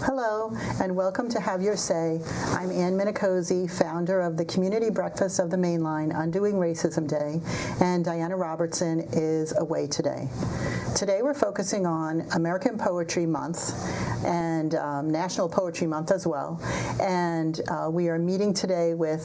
Hello, and welcome to Have Your Say. I'm Anne Minicozzi, founder of the Community Breakfast of the Mainline Undoing Racism Day, and Diana Robertson is away today. Today we're focusing on American Poetry Month and National Poetry Month as well, and we are meeting today with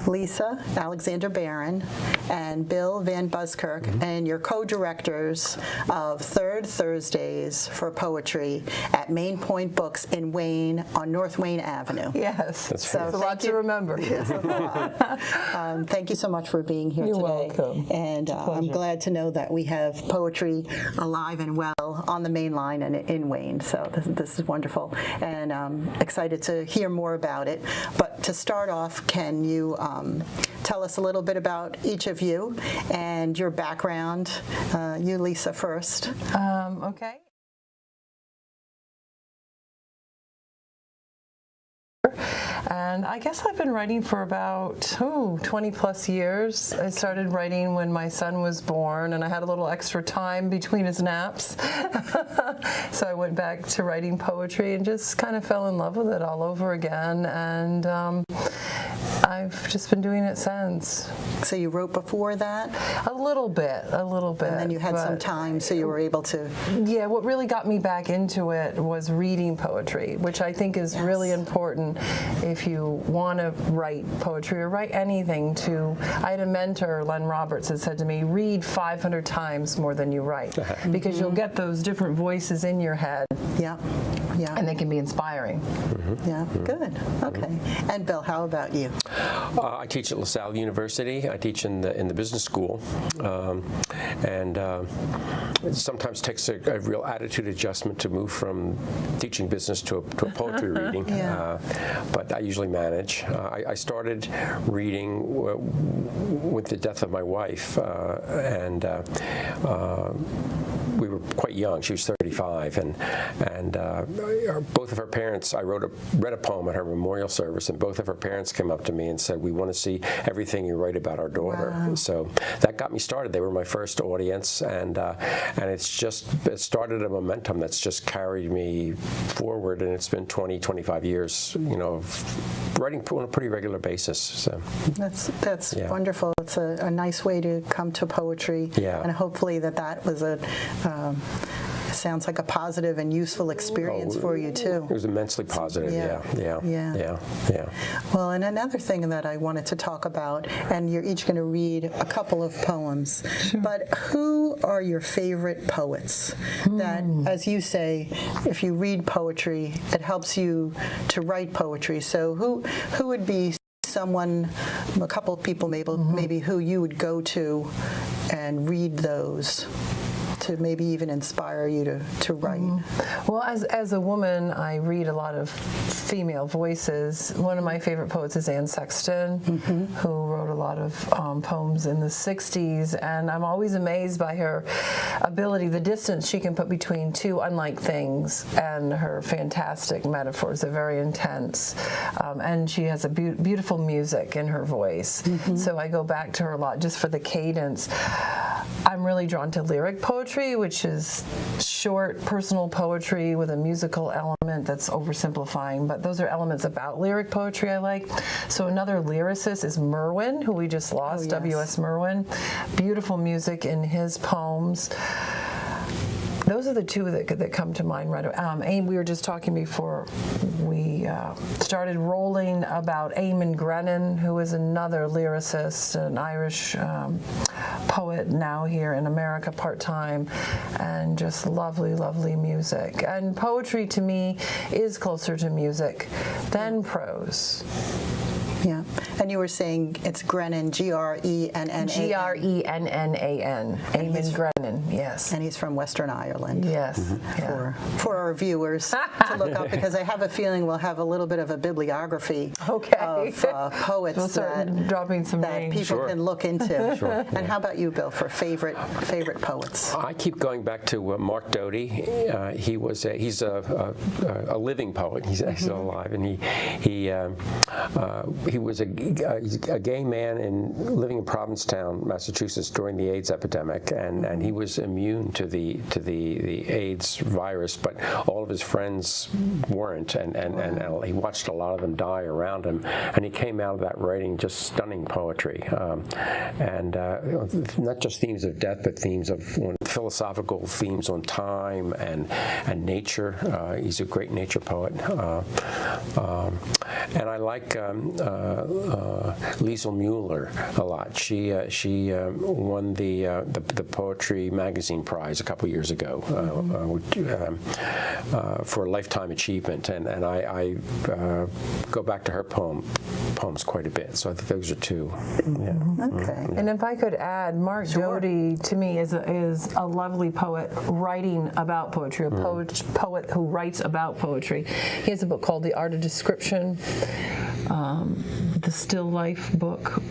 Lisa Alexander Barron and Bill Van Buskirk, and your co-directors of Third Thursdays for Poetry at Main Point Books in Wayne on North Wayne Avenue. Yes, that's a lot to remember. Yes, that's a lot. Thank you so much for being here today. You're welcome. And I'm glad to know that we have poetry alive and well on the main line and in Wayne. So this is wonderful, and I'm excited to hear more about it. But to start off, can you tell us a little bit about each of you and your background? You, Lisa, first. Okay. And I guess I've been writing for about 20 plus years. I started writing when my son was born, and I had a little extra time between his naps. So I went back to writing poetry and just kind of fell in love with it all over again. And I've just been doing it since. So you wrote before that? A little bit. And then you had some time, so you were able to... Yeah, what really got me back into it was reading poetry, which I think is really important if you want to write poetry or write anything. I had a mentor, Len Roberts, that said to me, read 500 times more than you write, because you'll get those different voices in your head. Yeah. And they can be inspiring. Yeah, good. Okay. And Bill, how about you? I teach at LaSalle University. I teach in the business school, and it sometimes takes a real attitude adjustment to move from teaching business to a poetry reading. But I usually manage. I started reading with the death of my wife, and we were quite young. She was 35, and both of her parents. I read a poem at her memorial service, and both of her parents came up to me and said, "We want to see everything you write about our daughter." Wow. So that got me started. They were my first audience, and it started a momentum that's just carried me forward, and it's been 20, 25 years, of writing on a pretty regular basis. So that's wonderful. It's a nice way to come to poetry, and hopefully that was sounds like a positive and useful experience for you too. It was immensely positive. Yeah. Well, and another thing that I wanted to talk about, and you're each going to read a couple of poems, but who are your favorite poets? That, as you say, if you read poetry, it helps you to write poetry. So who would be someone, a couple of people maybe who you would go to and read those, to maybe even inspire you to write? Well, as a woman, I read a lot of female voices. One of my favorite poets is Anne Sexton, who wrote a lot of poems in the 60s, and I'm always amazed by her ability, the distance she can put between two unlike things, and her fantastic metaphors are very intense, and she has a beautiful music in her voice. So I go back to her a lot just for the cadence. I'm really drawn to lyric poetry, which is short, personal poetry with a musical element that's oversimplifying, but those are elements about lyric poetry I like. So another lyricist is Merwin, who we just lost, W.S. Merwin. Beautiful music in his poems. Those are the two that come to mind right away. We were just talking before we started rolling about Eamon Grennan, who is another lyricist, an Irish poet now here in America part-time, and just lovely, lovely music. And poetry to me is closer to music than prose. Yeah, and you were saying it's Grennan, Grennan. Grennan, Eamon Grennan, yes. And he's from Western Ireland. Yes. For our viewers to look up, because I have a feeling we'll have a little bit of a bibliography of poets we'll start dropping some that names. people can look into. And how about you, Bill, for favorite poets? I keep going back to Mark Doty. He's a living poet. He's still alive, and he was a gay man living in Provincetown, Massachusetts during the AIDS epidemic, and he was immune to the AIDS virus, but all of his friends weren't, and he watched a lot of them die around him, and he came out of that writing just stunning poetry, and not just themes of death, but themes of philosophical themes on time and nature. He's a great nature poet, and I like Liesl Mueller a lot. She won the Poetry Magazine Prize a couple years ago for lifetime achievement, and I go back to her poems quite a bit. So I think those are two. Yeah. Okay. And if I could add, Mark Doty to me is a lovely poet writing about poetry, a poet who writes about poetry. He has a book called The Art of Description. The Still Life book.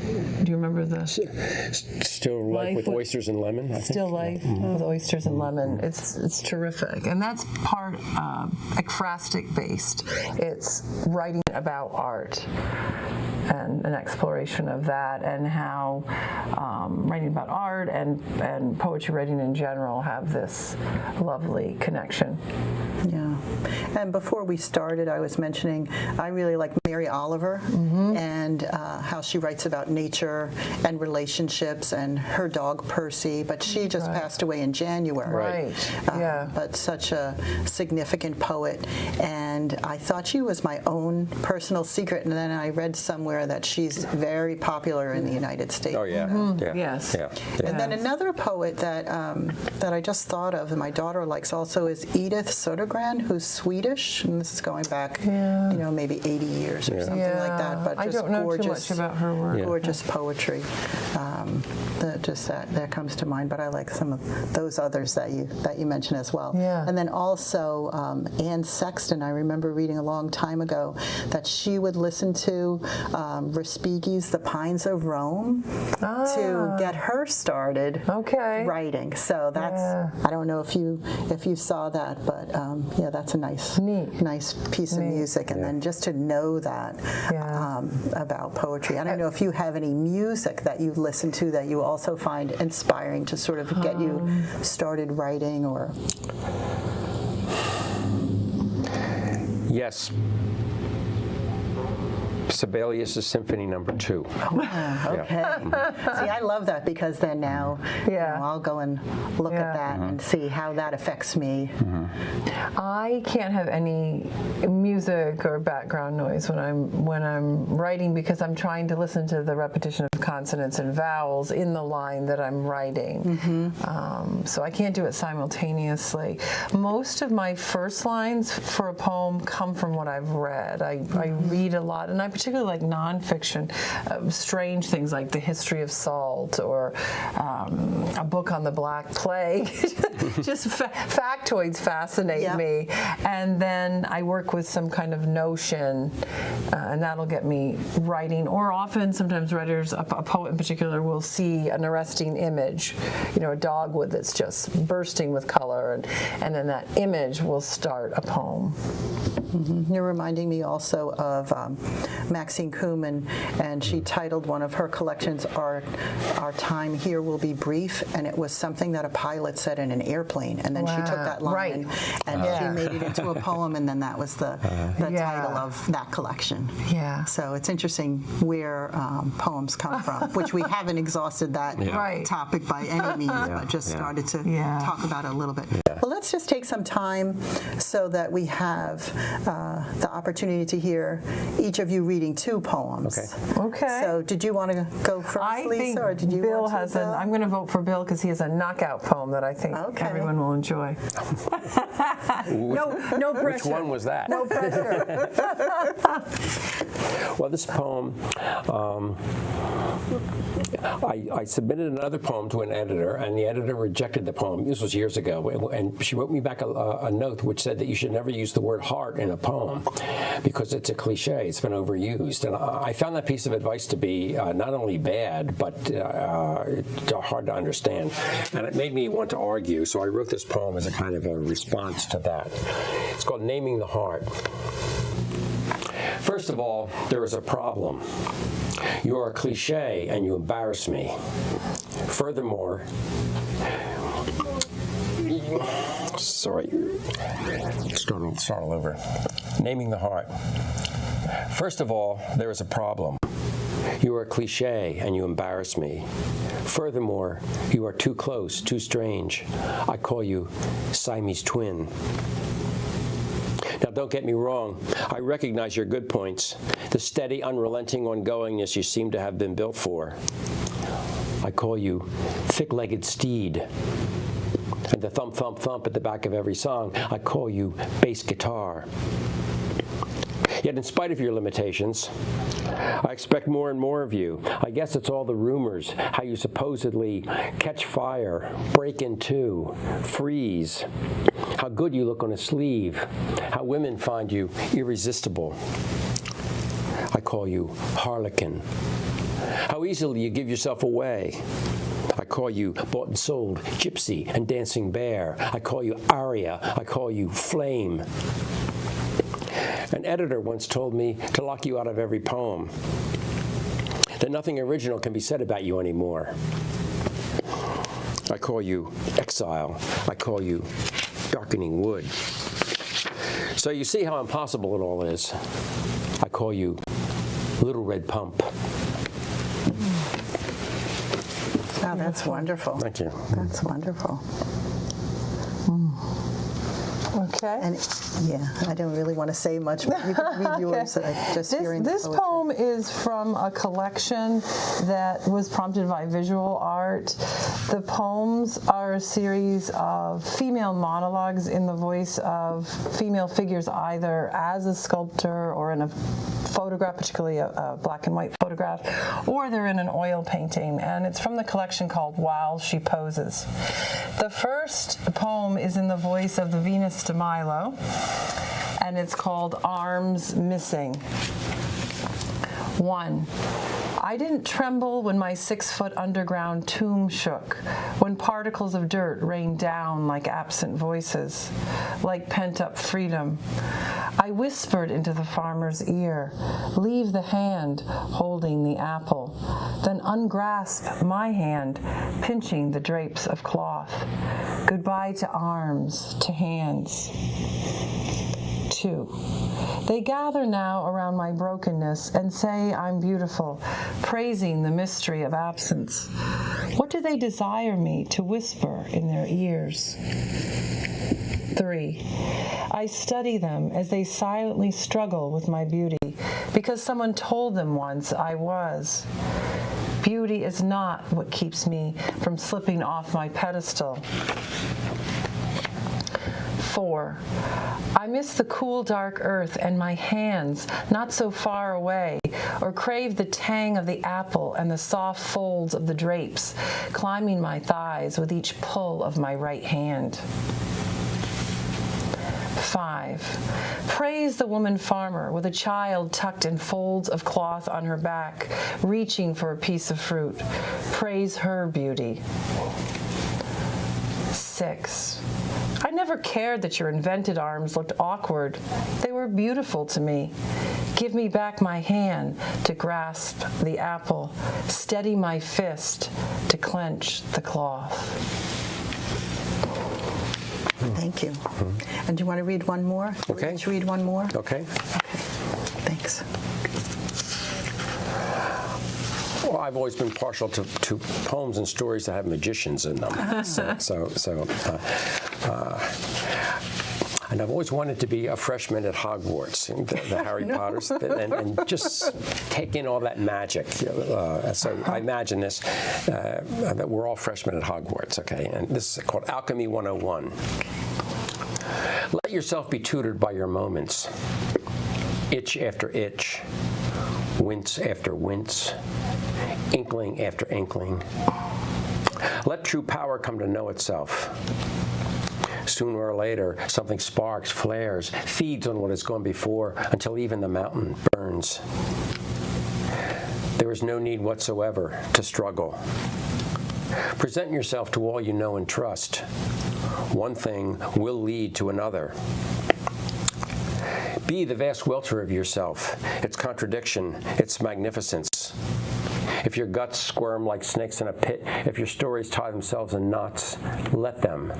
Do you remember the Still Life with Oysters and Lemon? I think. Still Life with Oysters and Lemon. It's terrific, and that's part ekphrastic based. It's writing about art and an exploration of that, and how writing about art and poetry writing in general have this lovely connection. Yeah. And before we started, I was mentioning I really like Mary Oliver and how she writes about nature and relationships and her dog Percy, but she just passed away in January. Yeah. But such a significant poet, and I thought she was my own personal secret, and then I read somewhere that she's very popular in the United States. Oh yeah. Yeah. Yes. Yeah. And then another poet that that I just thought of, and my daughter likes also, is Edith Sodergran, who's Swedish, and this is going back, maybe 80 years or something like that. But just I don't know gorgeous, too much about her work. Gorgeous poetry. That comes to mind. But I like some of those others that you mentioned as well. Yeah. And then also Anne Sexton. I remember reading a long time ago that she would listen to Respighi's The Pines of Rome to get her started writing. So that's I don't know if you saw that, but that's a nice piece of music. And then just to know that about poetry. I don't know if you have any music that you listen to that you also find inspiring to sort of get you started writing, or Yes. Sibelius' Symphony No. 2. Okay. See, I love that, because then now I'll go and look at that and see how that affects me. I can't have any music or background noise when I'm writing, because I'm trying to listen to the repetition of consonants and vowels in the line that I'm writing. So I can't do it simultaneously. Most of my first lines for a poem come from what I've read. I read a lot, and I particularly like nonfiction, strange things like The History of Salt, or a book on the Black Plague. Just factoids fascinate me. And then I work with some kind of notion, and that'll get me writing. Or often, sometimes writers, a poet in particular, will see an arresting image, a dogwood that's just bursting with color, and then that image will start a poem. You're reminding me also of Maxine Kuhlman, and she titled one of her collections, Our Time Here Will Be Brief, and it was something that a pilot said in an airplane, and then she took that line and she made it into a poem, and then that was the title of that collection. So it's interesting where poems come from, which we haven't exhausted that topic by any means, but just started to talk about it a little bit. Well, let's just take some time so that we have the opportunity to hear each of you reading 2 poems. Okay. So did you want to go first, Lisa, or did you Bill want to? has I'm going to vote for Bill, because he has a knockout poem that I think everyone will enjoy. No pressure. Which one was that? No pressure. Well, this poem, I submitted another poem to an editor, and the editor rejected the poem. This was years ago, and she wrote me back a note which said that you should never use the word heart in a poem, because it's a cliche. It's been overused. And I found that piece of advice to be not only bad, but hard to understand. And it made me want to argue, so I wrote this poem as a kind of a response to that. It's called Naming the Heart. First, First of all, there is a problem. You are a cliche and you embarrass me. Furthermore, sorry, start all over. Naming the heart. First of all, there is a problem. You are a cliche and you embarrass me. Furthermore, you are too close, too strange. I call you Siamese twin. Now, don't get me wrong. I recognize your good points, the steady, unrelenting ongoingness you seem to have been built for. I call you thick-legged steed. And the thump, thump, thump at the back of every song, I call you bass guitar. Yet in spite of your limitations, I expect more and more of you. I guess it's all the rumors, how you supposedly catch fire, break in two, freeze, how good you look on a sleeve, how women find you irresistible. I call you harlequin. How easily you give yourself away. I call you bought and sold, gypsy and dancing bear. I call you aria. I call you flame. An editor once told me to lock you out of every poem, that nothing original can be said about you anymore. I call you exile. I call you darkening wood. So you see how impossible it all is. I call you Little Red Pump. Wow, that's wonderful. Thank you. That's wonderful. Okay. And yeah, I don't really want to say much, but you can read yours. Just hearing the This poetry. poem is from a collection that was prompted by visual art. The poems are a series of female monologues in the voice of female figures, either as a sculptor or in a photograph, particularly a black and white photograph, or they're in an oil painting. And it's from the collection called While She Poses. The first poem is in the voice of the Venus de Milo, and it's called Arms Missing. 1. I didn't tremble when my 6-foot underground tomb shook, when particles of dirt rained down like absent voices, like pent-up freedom. I whispered into the farmer's ear, leave the hand holding the apple, then ungrasp my hand, pinching the drapes of cloth. Goodbye to arms, to hands. 2. They gather now around my brokenness and say I'm beautiful, praising the mystery of absence. What do they desire me to whisper in their ears? 3. I study them as they silently struggle with my beauty, because someone told them once I was. Beauty is not what keeps me from slipping off my pedestal. 4. I miss the cool, dark earth and my hands not so far away, or crave the tang of the apple and the soft folds of the drapes, climbing my thighs with each pull of my right hand. 5. Praise the woman farmer with a child tucked in folds of cloth on her back, reaching for a piece of fruit. Praise her beauty. 6. I never cared that your invented arms looked awkward. They were beautiful to me. Give me back my hand to grasp the apple. Steady my fist to clench the cloth. Thank you. And do you want to read one more? Okay. Let's read one more. Okay. Thanks. Well, I've always been partial to poems and stories that have magicians in them. And I've always wanted to be a freshman at Hogwarts, the Harry Potters, and just take in all that magic. So I imagine this, that we're all freshmen at Hogwarts, okay? And this is called Alchemy 101. Let yourself be tutored by your moments, itch after itch, wince after wince, inkling after inkling. Let true power come to know itself. Sooner or later, something sparks, flares, feeds on what has gone before until even the mountain burns. There is no need whatsoever to struggle. Present yourself to all you know and trust. One thing will lead to another. Be the vast welter of yourself, its contradiction, its magnificence. If your guts squirm like snakes in a pit, if your stories tie themselves in knots, let them.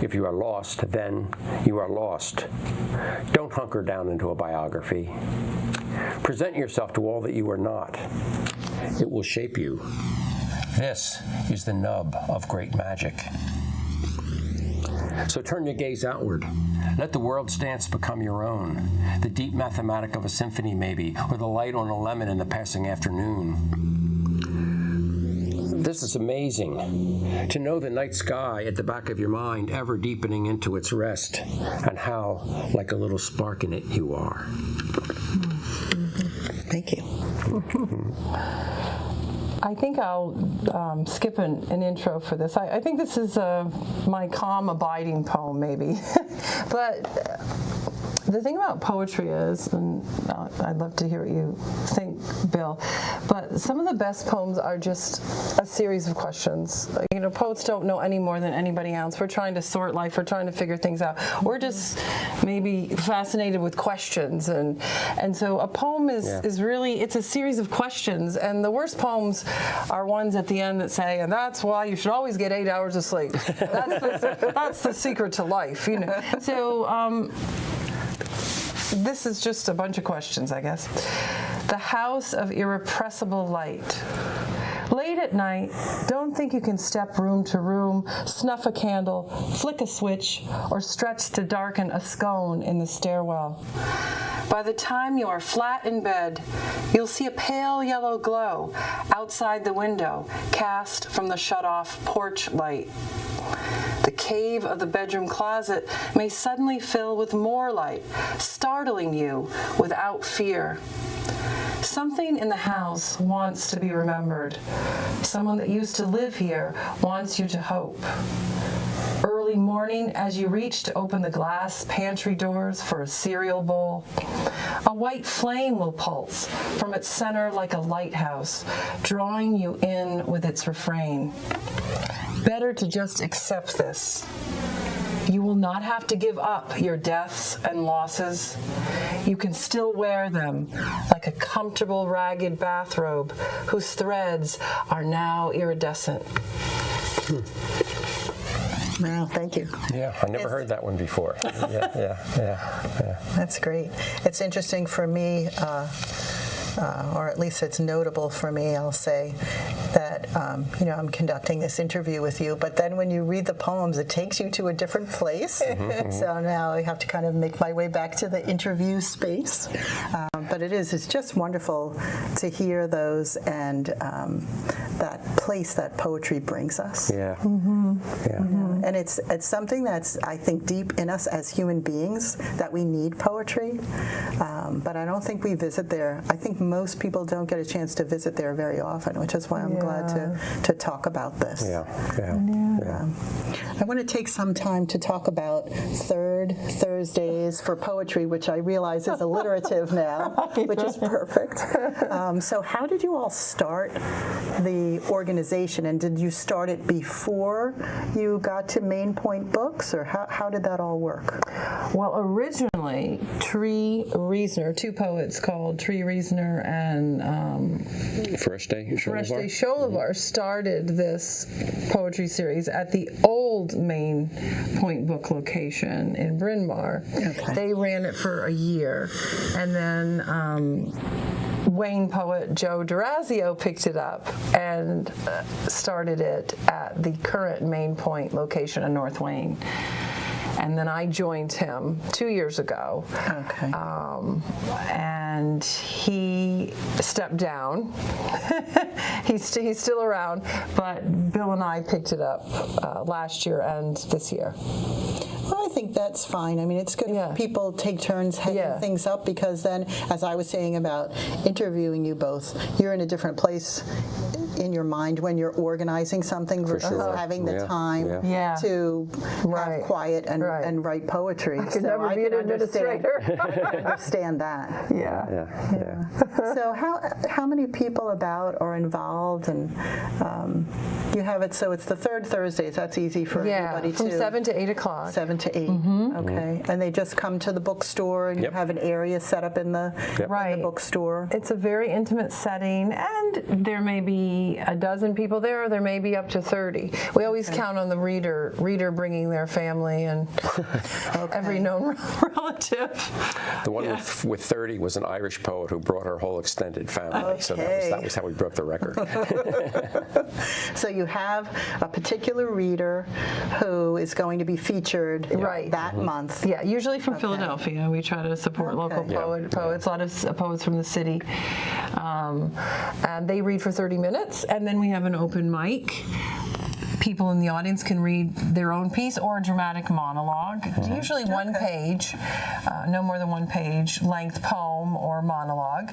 If you are lost, then you are lost. Don't hunker down into a biography. Present yourself to all that you are not. It will shape you. This is the nub of great magic. So turn your gaze outward. Let the world's dance become your own. The deep mathematic of a symphony, maybe, or the light on a lemon in the passing afternoon. This is amazing, to know the night sky at the back of your mind ever deepening into its rest, and how, like a little spark in it, you are. Thank you. I think I'll skip an intro for this. I think this is my calm, abiding poem, maybe. But the thing about poetry is, and I'd love to hear what you think, Bill, but some of the best poems are just a series of questions. You know, poets don't know any more than anybody else. We're trying to sort life. We're trying to figure things out. We're just maybe fascinated with questions. And so a poem is really, it's a series of questions. And the worst poems are ones at the end that say, and that's why you should always get 8 hours of sleep. That's the secret to life, you know. So, this is just a bunch of questions, I guess. The house of irrepressible light. Late at night, don't think you can step room to room, snuff a candle, flick a switch, or stretch to darken a scone in the stairwell. By the time you are flat in bed, you'll see a pale yellow glow outside the window, cast from the shut-off porch light. The cave of the bedroom closet may suddenly fill with more light, startling you without fear. Something in the house wants to be remembered. Someone that used to live here wants you to hope. Early morning, as you reach to open the glass pantry doors for a cereal bowl, a white flame will pulse from its center like a lighthouse, drawing you in with its refrain. Better to just accept this. You will not have to give up your deaths and losses. You can still wear them like a comfortable ragged bathrobe whose threads are now iridescent. Wow, thank you. Yeah, I never heard that one before. Yeah. That's great. It's interesting for me, or at least it's notable for me, I'll say, that, I'm conducting this interview with you, but then when you read the poems, it takes you to a different place. So now I have to kind of make my way back to the interview space. But it's just wonderful to hear those and that place that poetry brings us. Yeah. And it's something that's, I think, deep in us as human beings, that we need poetry. But I don't think we visit there. I think most people don't get a chance to visit there very often, which is why I'm glad to talk about this. I want to take some time to talk about Third Thursdays for Poetry, which I realize is alliterative now, which is perfect. So how did you all start the organization, and did you start it before you got to Main Point Books, or how did that all work? Well, originally, Tree Reasoner, two poets called Tree Reasoner and Fresh Day Sholivar started this poetry series at the old Main Point Book location in Bryn Mawr. Okay. They ran it for a year, and then Wayne poet Joe D'Orazio picked it up and started it at the current Main Point location in North Wayne. And then I joined him 2 years ago. Okay. And he stepped down. He's still around, but Bill and I picked it up last year and this year. Well, I think that's fine. I mean, it's good if people take turns heading things up, because then, as I was saying about interviewing you both, you're in a different place in your mind when you're organizing something versus having the time to have quiet and write poetry. I could never be an administrator. I understand that. So how many people about are involved, and You have it, so it's the third Thursdays. That's easy for everybody from too. 7 to 8 o'clock. 7 to 8. Okay. And they just come to the bookstore, and you have an area set up in the, in the bookstore. It's a very intimate setting, and there may be a dozen people there, or there may be up to 30. We always count on the reader bringing their family and every known relative. The one with 30 was an Irish poet who brought her whole extended family, so that was how we broke the record. So you have a particular reader who is going to be featured that month. Yeah, usually from Philadelphia. We try to support local poets, a lot of poets from the city. And they read for 30 minutes, and then we have an open mic. People in the audience can read their own piece or a dramatic monologue, usually one page, no more than one page length poem or monologue.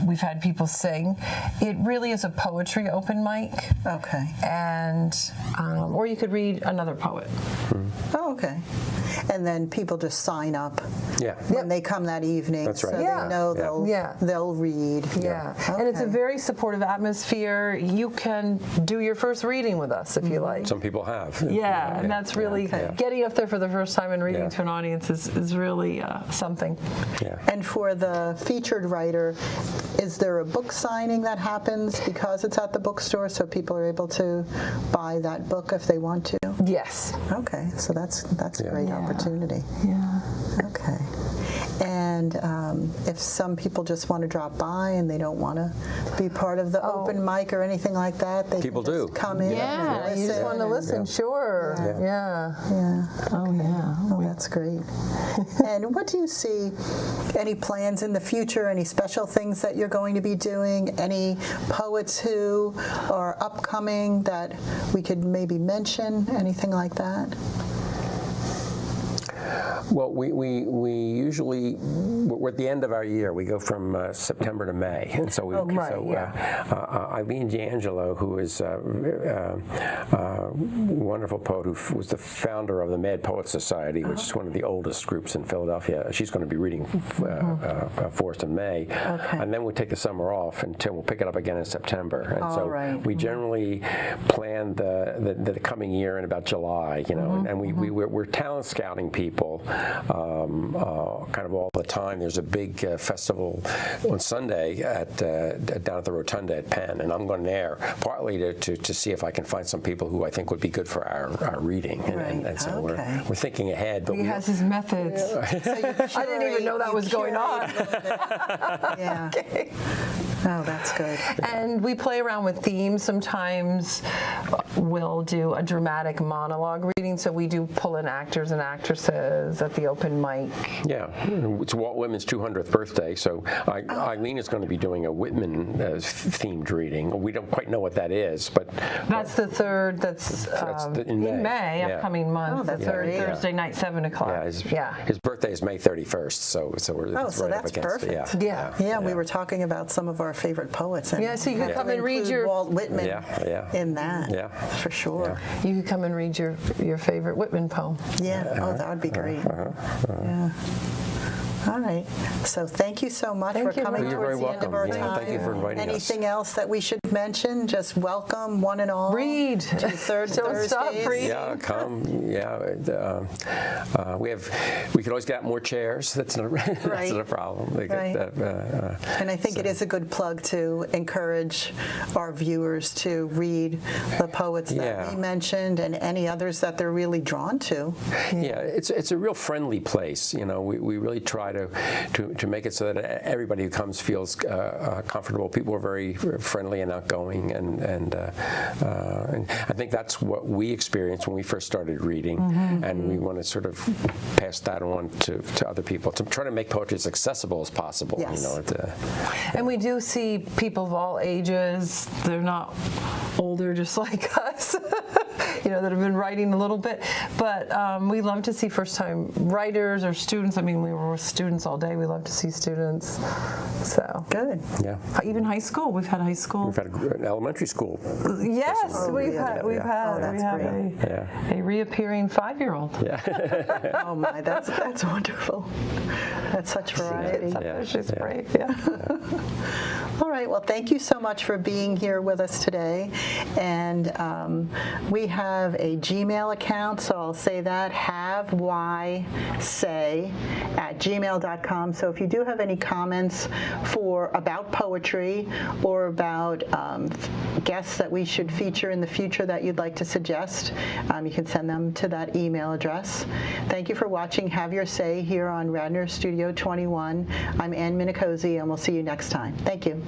We've had people sing. It really is a poetry open mic. Okay. And, or you could read another poet. Oh, okay. And then people just sign up when they come that evening. That's right. So they know they'll read. Yeah. And it's a very supportive atmosphere. You can do your first reading with us if you like. Some people have. Yeah, and that's really getting up there for the first time and reading to an audience is really something. Yeah. And for the featured writer, is there a book signing that happens because it's at the bookstore, so people are able to buy that book if they want to? Yes. Okay, so that's a great opportunity. Yeah. Okay. And if some people just want to drop by and they don't want to be part of the open mic or anything like that, they People can just come in and listen. You just want to listen, sure. Yeah. Oh, yeah. Oh, that's great. And what do you see, any plans in the future, any special things that you're going to be doing, any poets who are upcoming that we could maybe mention, anything like that? Well, we usually, we're at the end of our year. We go from September to May, and so Eileen D'Angelo, who is a wonderful poet who was the founder of the Mad Poets Society, which is one of the oldest groups in Philadelphia. She's going to be reading for us in May, and then we take the summer off until we'll pick it up again in September. And we generally plan the coming year in about July, and we're talent scouting people. Kind of all the time. There's a big festival on Sunday down at the Rotunda at Penn, and I'm going there partly to see if I can find some people who I think would be good for our reading. And so we're thinking ahead. But he has his methods. So I didn't even know that was going on. Yeah. Okay. Oh, that's good. And we play around with themes. Sometimes we'll do a dramatic monologue reading, so we do pull in actors and actresses at the open mic. Yeah, it's Walt Whitman's 200th birthday, so Eileen is going to be doing a Whitman themed reading. We don't quite know what that is, but that's the third. That's in May, upcoming month. The third Thursday night, 7 o'clock. His birthday is May 31st, so we're that's right up against perfect. it. Yeah. We were talking about some of our favorite poets. And so you can come and read your Walt Whitman in that. Yeah, for sure. You could come and read your favorite Whitman poem. Yeah. Oh, that would be great. Yeah. All right. So thank you so much for coming towards the end of our time. Thank you for inviting us. Anything else that we should mention? Just welcome one and all. Read. To third Thursdays. Stop reading. Yeah, come. Yeah. We could always get out more chairs. That's not a problem. And I think it is a good plug to encourage our viewers to read the poets that we mentioned and any others that they're really drawn to. Yeah, it's a real friendly place. We really try to make it so that everybody who comes feels comfortable. People are very friendly and outgoing, and I think that's what we experienced when we first started reading, and we want to sort of pass that on to other people to try to make poetry as accessible as possible. Yes. And we do see people of all ages. They're not older, just like us, that have been writing a little bit, but we love to see first-time writers or students. I mean, we were with students all day. We love to see students. So good. Yeah. Even high school. We've had high school. We've had an elementary school. Yes, we've had a reappearing 5-year-old. Yeah. Oh my, that's wonderful. That's such variety. She's great. Yeah. All right. right. Well, thank you so much for being here with us today. And we have a Gmail account, so I'll say that, havewhysay@gmail.com. So if you do have any comments about poetry or about guests that we should feature in the future that you'd like to suggest, you can send them to that email address. Thank you for watching Have Your Say here on Radnor Studio 21. I'm Anne Minicozzi, and we'll see you next time. Thank you.